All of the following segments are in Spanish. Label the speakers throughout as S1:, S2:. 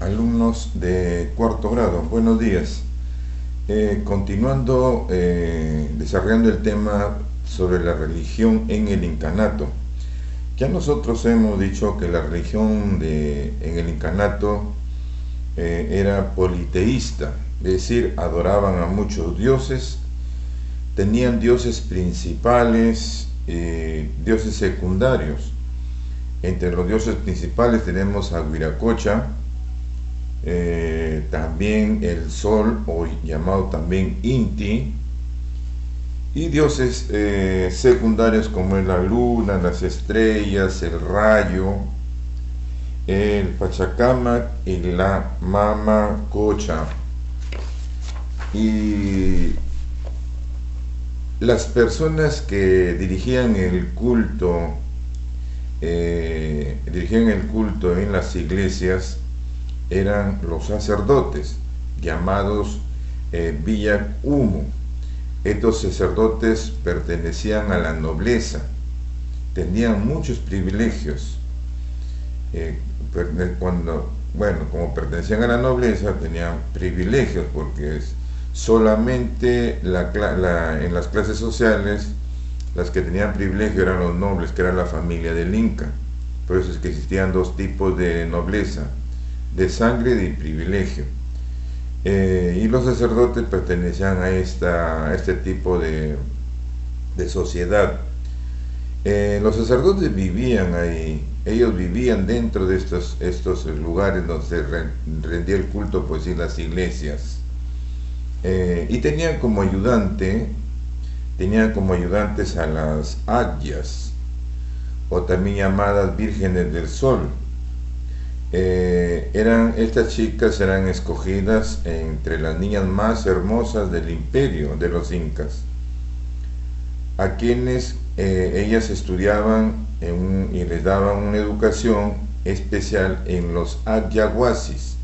S1: Alumnos de cuarto grado, buenos días. Continuando desarrollando el tema sobre la religión en el incanato. Ya nosotros hemos dicho que la religión en el incanato era politeísta, es decir, adoraban a muchos dioses, tenían dioses principales y dioses secundarios. Entre los dioses principales tenemos a Huiracocha, también el sol, o llamado también Inti, y dioses secundarios como es la luna, las estrellas, el rayo, el Pachacamac y la Mamacocha. Y las personas que dirigían el culto en las iglesias eran los sacerdotes, llamados Biyak Humo. Estos sacerdotes pertenecían a la nobleza, tenían muchos privilegios. Como pertenecían a la nobleza, tenían privilegios porque solamente en las clases sociales las que tenían privilegio eran los nobles, que era la familia del Inca. Por eso es que existían dos tipos de nobleza: de sangre y de privilegio. Y los sacerdotes pertenecían a este tipo de sociedad. Los sacerdotes vivían ahí, ellos vivían dentro de estos lugares donde se rendía el culto, pues en las iglesias. Y tenían como ayudantes a las agyas, o también llamadas vírgenes del sol. Estas chicas eran escogidas entre las niñas más hermosas del imperio de los incas, a quienes ellas estudiaban y les daban una educación especial en los agyahuasis.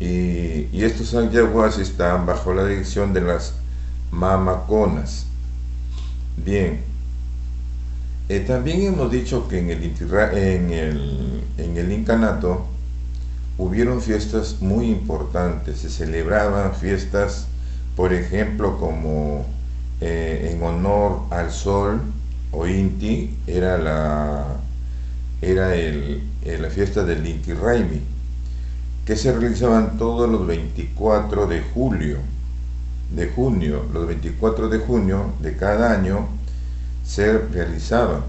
S1: Y estos agyahuasis estaban bajo la dirección de las mamaconas. Bien, también hemos dicho que en el incanato hubieron fiestas muy importantes. Se celebraban fiestas, por ejemplo, como en honor al sol, o Inti, era la fiesta del Inti Raymi, que se realizaban todos los 24 de junio. Los 24 de junio de cada año se realizaba.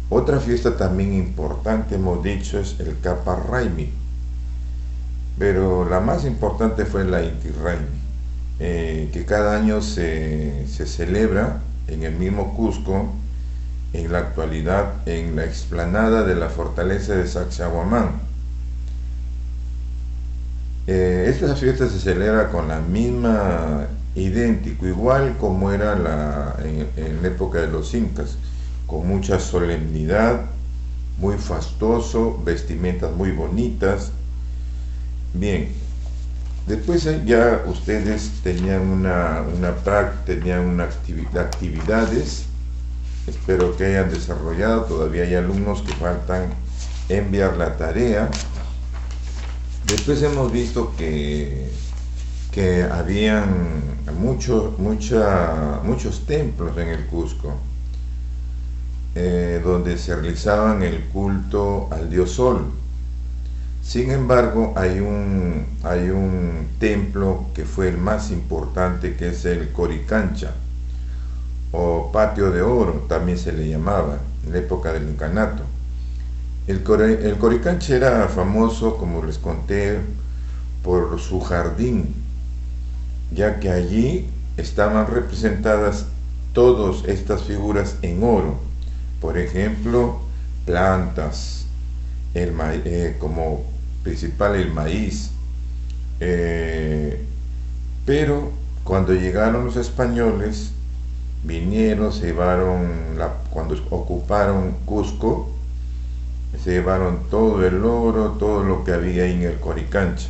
S1: Otra fiesta también importante, hemos dicho, es el Capa Raimi, pero la más importante fue la Inti Raymi, que cada año se celebra en el mismo Cusco, en la actualidad en la explanada de la fortaleza de Sacsayhuamán. Esta fiesta se celebra con la misma, idéntico, igual como era en la época de los incas, con mucha solemnidad, muy fastuoso, vestimentas muy bonitas. Bien, después ya ustedes tenían actividades, espero que hayan desarrollado. Todavía hay alumnos que faltan enviar la tarea. Después hemos visto que habían muchos templos en el Cusco, donde se realizaban el culto al dios Sol. Sin embargo, hay un templo que fue el más importante, que es el Coricancha, o Patio de Oro, también se le llamaba, en la época del incanato. El Coricancha era famoso, como les conté, por su jardín, ya que allí estaban representadas todas estas figuras en oro. Por ejemplo, plantas, como principal el maíz. Pero cuando llegaron los españoles, vinieron, cuando ocuparon Cusco, se llevaron todo el oro, todo lo que había ahí en el Coricancha.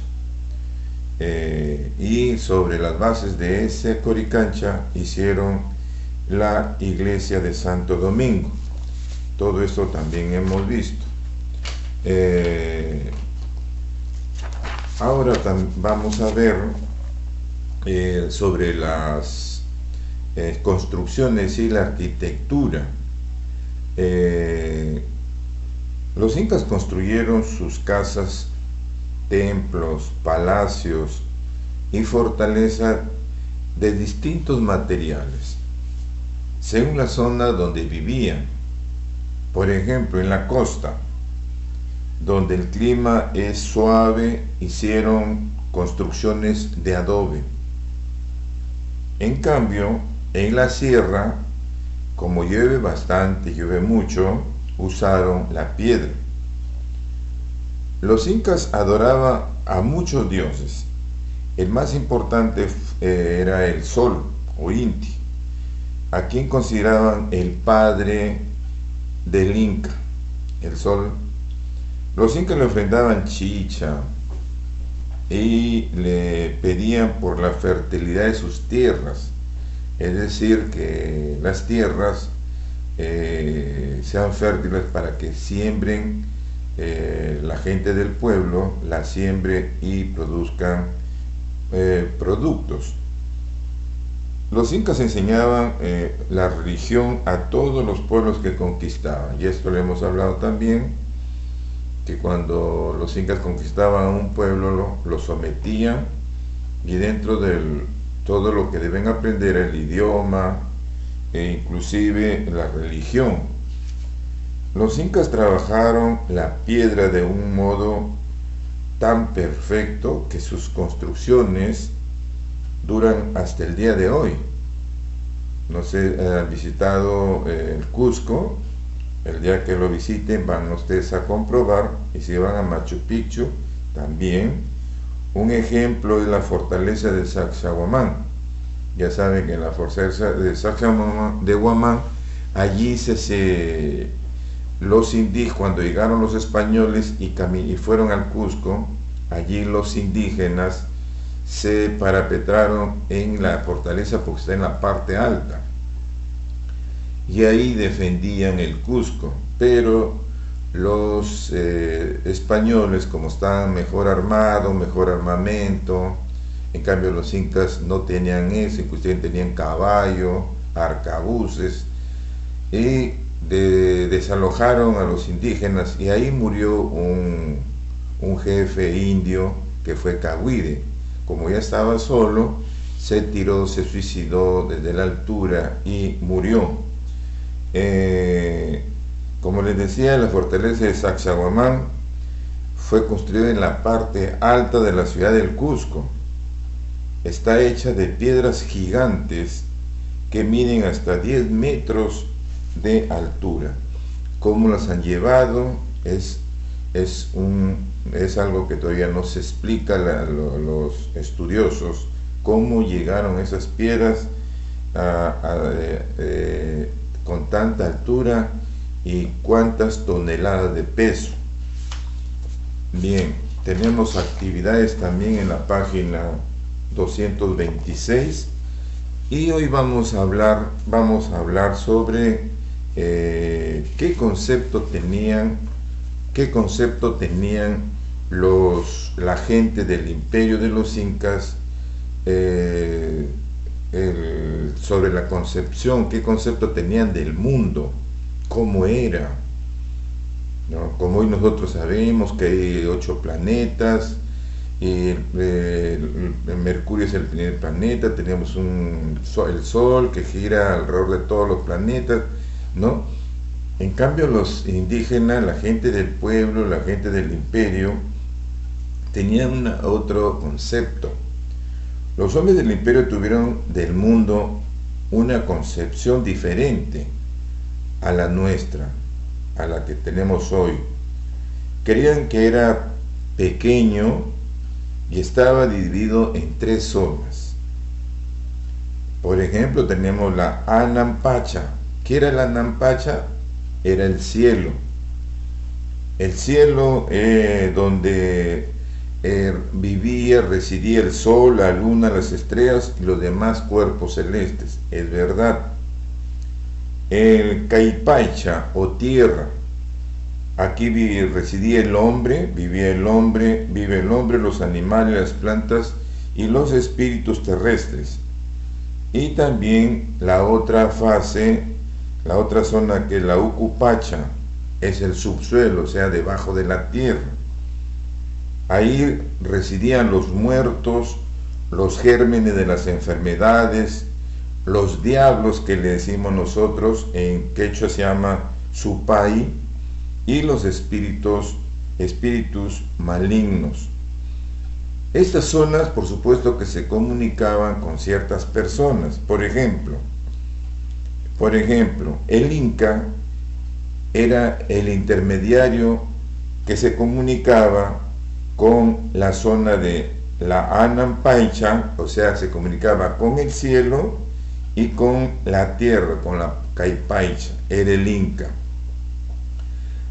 S1: Y sobre las bases de ese Coricancha hicieron la iglesia de Santo Domingo. Todo esto también hemos visto. Eh, Ahora vamos a ver sobre las construcciones y la arquitectura. Eh, los incas construyeron sus casas, templos, palacios y fortalezas de distintos materiales, según la zona donde vivían. Por ejemplo, en la costa, donde el clima es suave, hicieron construcciones de adobe. En cambio, en la sierra, como llueve bastante, llueve mucho, usaron la piedra. Los incas adoraban a muchos dioses. El más importante era el sol o Inti, a quien consideraban el padre del Inca, el sol. Los incas le ofrendaban chicha y le pedían por la fertilidad de sus tierras, es decir, que las tierras sean fértiles para que siembren, la gente del pueblo la siembre y produzcan productos. Los incas enseñaban la religión a todos los pueblos que conquistaban, y esto lo hemos hablado también, que cuando los incas conquistaban a un pueblo lo sometían, y dentro de todo lo que deben aprender, el idioma e inclusive la religión. Los incas trabajaron la piedra de un modo tan perfecto que sus construcciones duran hasta el día de hoy. No sé, han visitado el Cusco. El día que lo visiten van ustedes a comprobar, y si van a Machu Picchu también. Un ejemplo es la fortaleza de Sacsayhuamán. Ya saben que en la fortaleza de Sacsayhuamán, allí los indígenas, cuando llegaron los españoles y fueron al Cusco, allí los indígenas se parapetraron en la fortaleza porque está en la parte alta, y ahí defendían el Cusco. Pero los españoles, como estaban mejor armados, mejor armamento, en cambio los incas no tenían eso, inclusive tenían caballo, arcabuces, y desalojaron a los indígenas, y ahí murió un jefe indio que fue Cahuide. Como ya estaba solo, se tiró, se suicidó desde la altura y murió. Como les decía, la fortaleza de Sacsayhuamán fue construida en la parte alta de la ciudad del Cusco. Está hecha de piedras gigantes que miden hasta 10 metros de altura. ¿Cómo las han llevado? Es algo que todavía no se explica a los estudiosos, cómo llegaron esas piedras con tanta altura y cuántas toneladas de peso. Bien, tenemos actividades también en la página 226, y hoy vamos a hablar sobre qué concepto tenían la gente del imperio de los incas sobre la concepción, qué concepto tenían del mundo, cómo era, ¿no? Como hoy nosotros sabemos que hay 8 planetas, y Mercurio es el primer planeta, tenemos el Sol que gira alrededor de todos los planetas, ¿no? En cambio los indígenas, la gente del pueblo, la gente del imperio, tenían otro concepto. Los hombres del imperio tuvieron del mundo una concepción diferente a la nuestra, a la que tenemos hoy. Creían que era pequeño y estaba dividido en 3 zonas. Por ejemplo, tenemos la Anampacha. ¿Qué era la Anampacha? Era el cielo. El cielo donde residía el sol, la luna, las estrellas y los demás cuerpos celestes. Es verdad. El Caipacha o tierra. Aquí residía el hombre, vivía el hombre, vive el hombre, los animales, las plantas y los espíritus terrestres. Y también la otra fase, la otra zona, que es la Ucupacha, es el subsuelo, o sea, debajo de la tierra. Ahí residían los muertos, los gérmenes de las enfermedades, los diablos, que le decimos nosotros, en quechua se llama Supay, y los espíritus malignos. Estas zonas, por supuesto, que se comunicaban con ciertas personas. Por ejemplo, el Inca era el intermediario que se comunicaba con la zona de la Anampaicha, o sea, se comunicaba con el cielo y con la tierra, con la Caipaicha, era el Inca.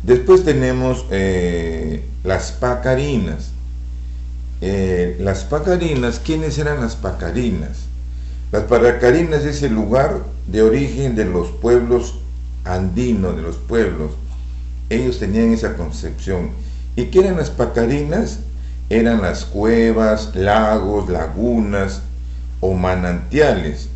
S1: Después tenemos las Pacarinas. Las Pacarinas, ¿quiénes eran las Pacarinas? Las Pacarinas es el lugar de origen de los pueblos andinos, de los pueblos. Ellos tenían esa concepción. ¿Y qué eran las Pacarinas? Eran las cuevas, lagos, lagunas o manantiales.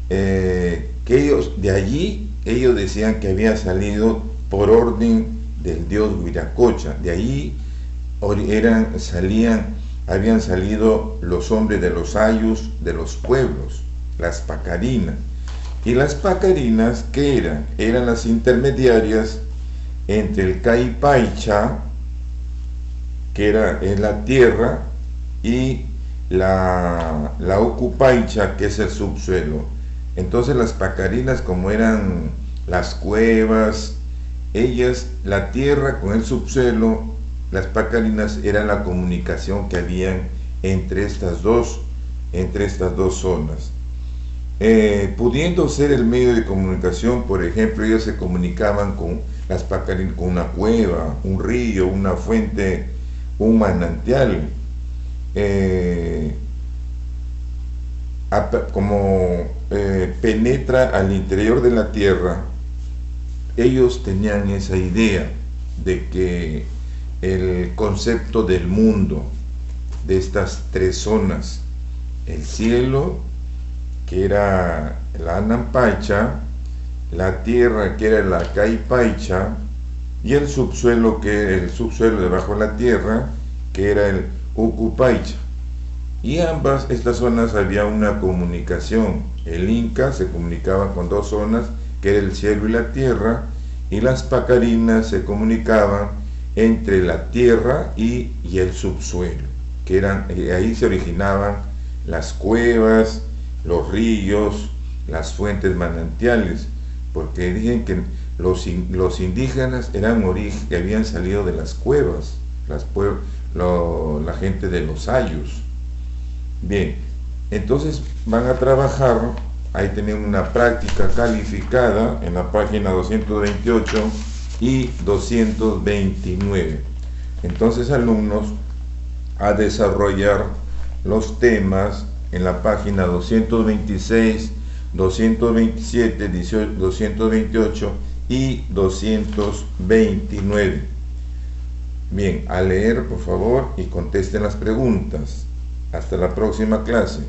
S1: Que ellos, de allí, ellos decían que había salido por orden del dios Huiracocha. De ahí habían salido los hombres de los ayus de los pueblos, las Pacarinas. Y las Pacarinas, ¿qué eran? Eran las intermediarias entre el Caipaicha, que es la tierra, y la Ucupaicha, que es el subsuelo. Entonces las Pacarinas, como eran las cuevas, ellas, la tierra con el subsuelo, las Pacarinas eran la comunicación que habían entre estas dos zonas. Pudiendo ser el medio de comunicación, por ejemplo, ellos se comunicaban con las Pacarinas con una cueva, un río, una fuente, un manantial. Como penetra al interior de la tierra, ellos tenían esa idea de que el concepto del mundo, de estas tres zonas, el cielo, que era la Anampaicha, la tierra, que era la Caipaicha, y el subsuelo, que era el subsuelo debajo de la tierra, que era el Ucupaicha. Y estas zonas había una comunicación. El Inca se comunicaba con dos zonas, que era el cielo y la tierra, y las Pacarinas se comunicaban entre la tierra y el subsuelo, que ahí se originaban las cuevas, los ríos, las fuentes manantiales, porque dicen que los indígenas que habían salido de las cuevas, la gente de los ayus. Bien, entonces van a trabajar, ahí tienen una práctica calificada en la página 228 y 229. Entonces, alumnos, a desarrollar los temas en la página 226, 227, 228 y 229. Bien, a leer, por favor, y contesten las preguntas. Hasta la próxima clase.